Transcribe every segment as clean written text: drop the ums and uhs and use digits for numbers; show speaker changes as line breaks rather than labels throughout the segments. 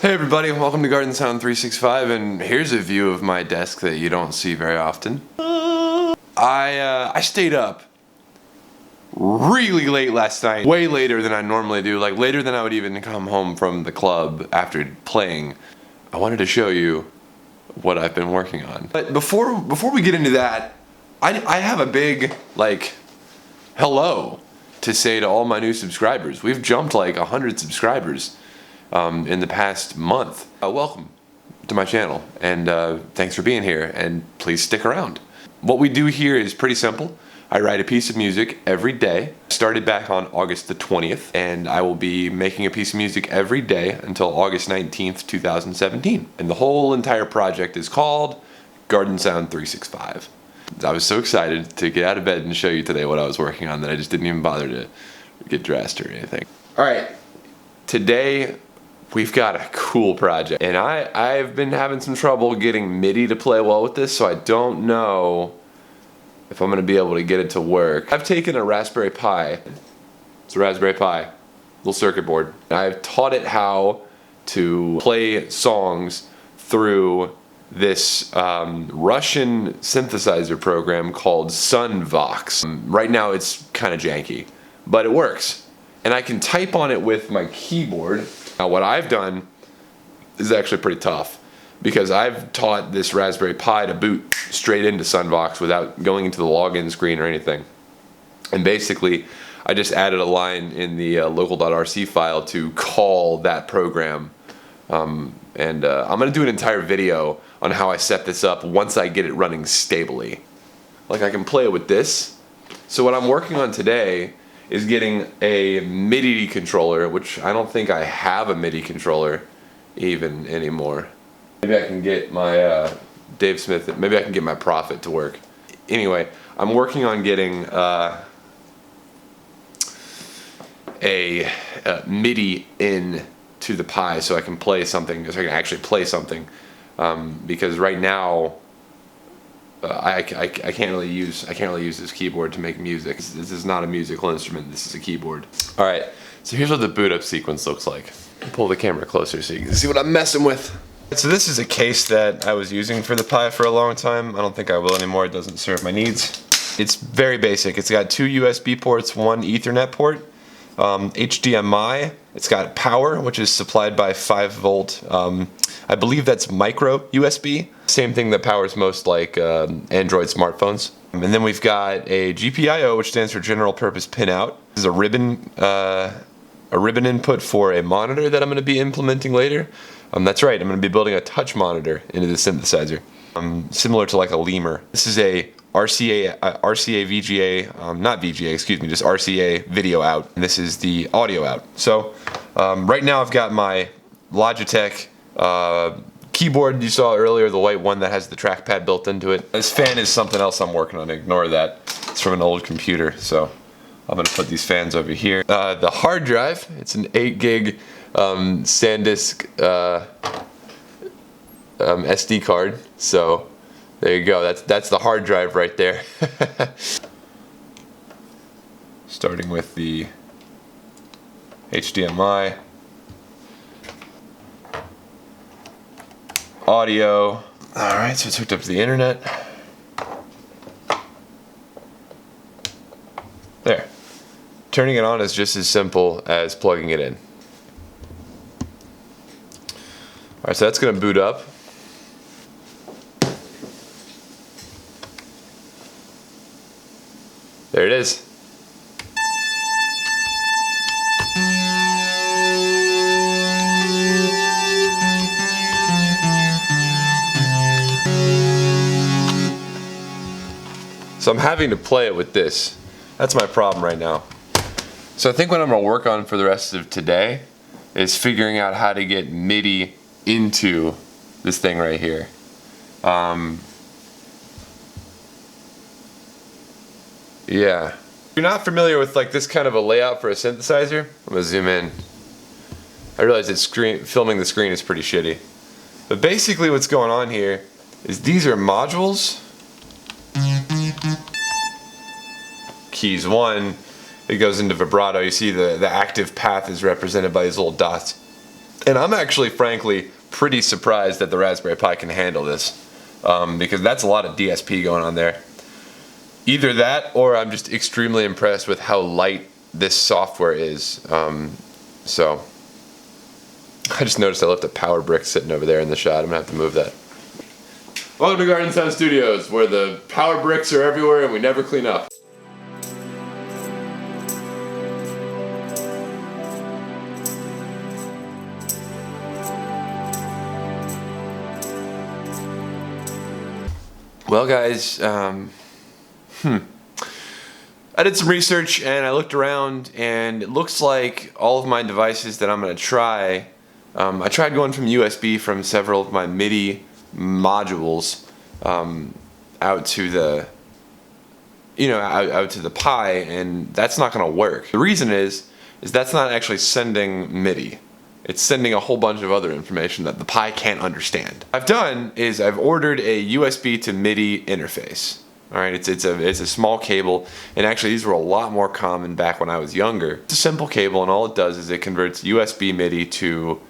Hey everybody, welcome to Garden Sound 365, and here's a view of my desk that you don't see very often. I stayed up really late last night, way later than I normally do, like later than I would even come home from the club after playing. I wanted to show you what I've been working on. But before we get into that, I have a big, hello to say to all my new subscribers. We've jumped like 100 subscribers in the past month. Welcome to my channel, and thanks for being here, and please stick around. What we do here is pretty simple. I write a piece of music every day. Started back on August the 20th, and I will be making a piece of music every day until August 19th, 2017. And the whole entire project is called Garden Sound 365. I was so excited to get out of bed and show you today what I was working on that I just didn't even bother to get dressed or anything. Alright, today we've got a cool project, and I've been having some trouble getting MIDI to play well with this, so I don't know if I'm going to be able to get it to work. I've taken a Raspberry Pi. It's a Raspberry Pi, little circuit board. I've taught it how to play songs through this Russian synthesizer program called Sunvox. Right now it's kind of janky, but it works. And I can type on it with my keyboard. Now what I've done is actually pretty tough, because I've taught this Raspberry Pi to boot straight into Sunvox without going into the login screen or anything. And basically I just added a line in the local.rc file to call that program. I'm going to do an entire video on how I set this up once I get it running stably. Like, I can play it with this. So what I'm working on today is getting a MIDI controller, which I don't think I have a MIDI controller even anymore. Maybe I can get my Dave Smith, maybe I can get my Prophet to work. Anyway, I'm working on getting a MIDI in to the Pi so I can play something, so I can actually play something. Because right now I can't really use this keyboard to make music. This is not a musical instrument. This is a keyboard. All right. So here's what the boot up sequence looks like. Pull the camera closer so you can see what I'm messing with. So this is a case that I was using for the Pi for a long time. I don't think I will anymore. It doesn't serve my needs. It's very basic. It's got 2 USB ports, 1 Ethernet port, HDMI. It's got power, which is supplied by 5 volt. I believe that's micro USB. Same thing that powers most Android smartphones. And then we've got a GPIO, which stands for General Purpose Pinout. This is a ribbon input for a monitor that I'm going to be implementing later. That's right, I'm going to be building a touch monitor into the synthesizer, similar to like a lemur. This is a RCA VGA, not VGA, excuse me, just RCA video out. And this is the audio out. So right now I've got my Logitech keyboard you saw earlier, the white one that has the trackpad built into it. This fan is something else I'm working on. Ignore that. It's from an old computer, so I'm going to put these fans over here. The hard drive, it's an 8 gig SanDisk SD card. So there you go. That's the hard drive right there. Starting with the HDMI. Audio. Alright, so it's hooked up to the internet. There. Turning it on is just as simple as plugging it in. Alright, so that's going to boot up. There it is. So I'm having to play it with this. That's my problem right now. So I think what I'm going to work on for the rest of today is figuring out how to get MIDI into this thing right here. Yeah. If you're not familiar with like this kind of a layout for a synthesizer, I'm going to zoom in. I realize that filming the screen is pretty shitty. But basically what's going on here is these are modules. Keys 1, it goes into vibrato. You see the active path is represented by these little dots. And I'm actually, frankly, pretty surprised that the Raspberry Pi can handle this, because that's a lot of DSP going on there. Either that, or I'm just extremely impressed with how light this software is. So I just noticed I left a power brick sitting over there in the shot. I'm gonna have to move that. Welcome to Garden Sound Studios, where the power bricks are everywhere and we never clean up. Well, guys, I did some research and I looked around, and it looks like all of my devices that I'm going to try, I tried going from USB from several of my MIDI modules out to the, out to the Pi, and that's not going to work. The reason is that's not actually sending MIDI. It's sending a whole bunch of other information that the Pi can't understand. What I've done is I've ordered a USB to MIDI interface. All right, it's a small cable, and actually these were a lot more common back when I was younger. It's a simple cable, and all it does is it converts USB MIDI to,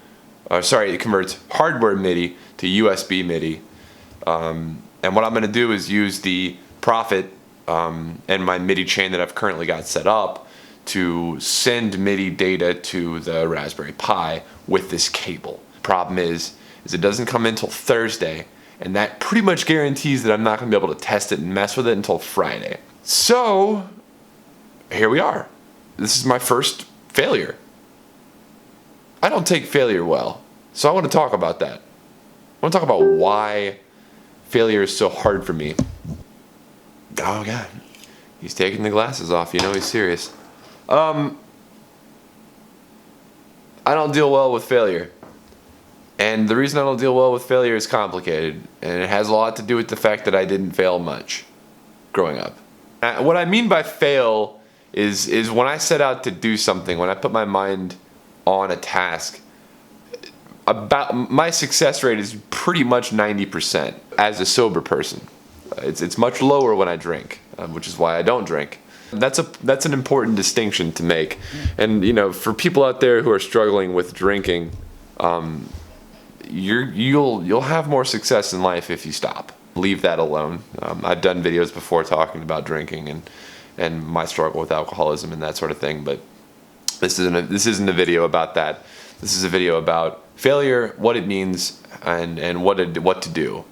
it converts hardware MIDI to USB MIDI. And what I'm going to do is use the Prophet and my MIDI chain that I've currently got set up to send MIDI data to the Raspberry Pi with this cable. Problem is it doesn't come in until Thursday, and that pretty much guarantees that I'm not going to be able to test it and mess with it until Friday. So here we are. This is my first failure. I don't take failure well, so I want to talk about that. I want to talk about why failure is so hard for me. Oh God, he's taking the glasses off. You know he's serious. I don't deal well with failure. And the reason I don't deal well with failure is complicated, and it has a lot to do with the fact that I didn't fail much growing up. What I mean by fail is when I set out to do something, when I put my mind on a task, my success rate is pretty much 90% as a sober person. It's much lower when I drink, which is why I don't drink. That's an important distinction to make. And for people out there who are struggling with drinking, you'll have more success in life if you stop. Leave that alone. I've done videos before talking about drinking and my struggle with alcoholism and that sort of thing, but this isn't a video about that. This is a video about failure, what it means, and what to do.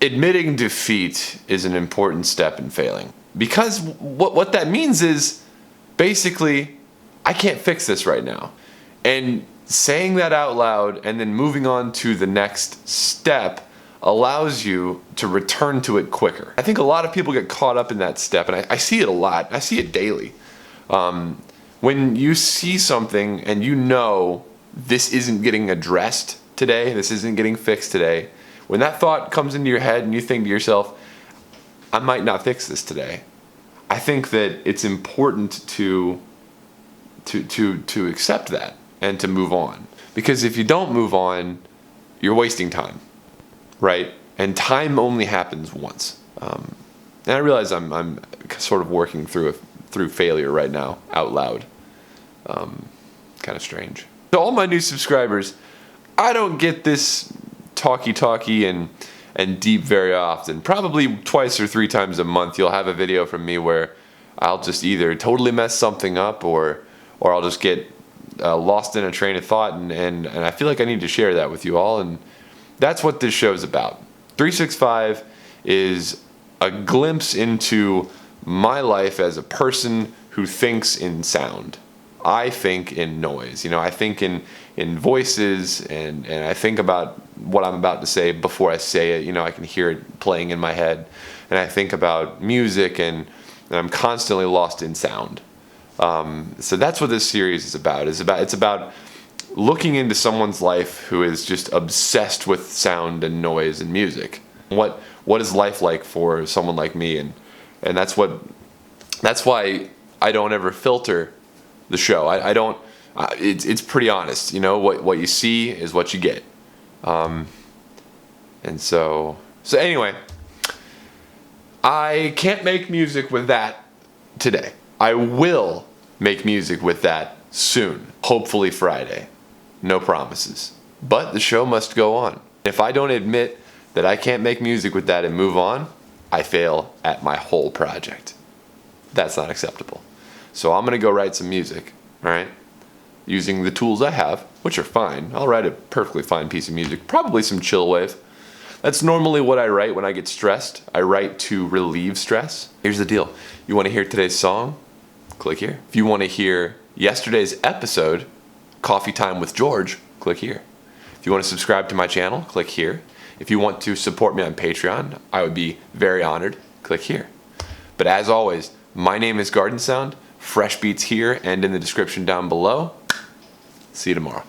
Admitting defeat is an important step in failing, because what that means is basically I can't fix this right now. And saying that out loud and then moving on to the next step allows you to return to it quicker. I think a lot of people get caught up in that step, and I see it a lot. I see it daily. When you see something and this isn't getting addressed today, this isn't getting fixed today, when that thought comes into your head and you think to yourself, I might not fix this today, I think that it's important to accept that and to move on. Because if you don't move on, you're wasting time, right? And time only happens once. And I realize I'm sort of working through failure right now, out loud. Kind of strange. To all my new subscribers, I don't get this talky and deep very often. Probably twice or 3 times a month you'll have a video from me where I'll just either totally mess something up or I'll just get lost in a train of thought, and I feel like I need to share that with you all, and that's what this show is about. 365 is a glimpse into my life as a person who thinks in sound. I think in noise. I think in voices, and I think about what I'm about to say before I say it. I can hear it playing in my head, and I think about music, and I'm constantly lost in sound. So that's what this series is about. It's about looking into someone's life who is just obsessed with sound and noise and music. What is life like for someone like me? And that's why I don't ever filter the show. I don't. It's pretty honest. What you see is what you get. And so anyway, I can't make music with that today. I will make music with that soon, hopefully Friday. no promises. But the show must go on. If I don't admit that I can't make music with that and move on, I fail at my whole project. That's not acceptable. So I'm gonna go write some music, all right? Using the tools I have, which are fine. I'll write a perfectly fine piece of music, probably some chill wave. That's normally what I write when I get stressed. I write to relieve stress. Here's the deal. You wanna hear today's song? Click here. If you wanna hear yesterday's episode, Coffee Time with George, click here. If you wanna subscribe to my channel, click here. If you want to support me on Patreon, I would be very honored. Click here. But as always, my name is Garden Sound. Fresh beats here and in the description down below. See you tomorrow.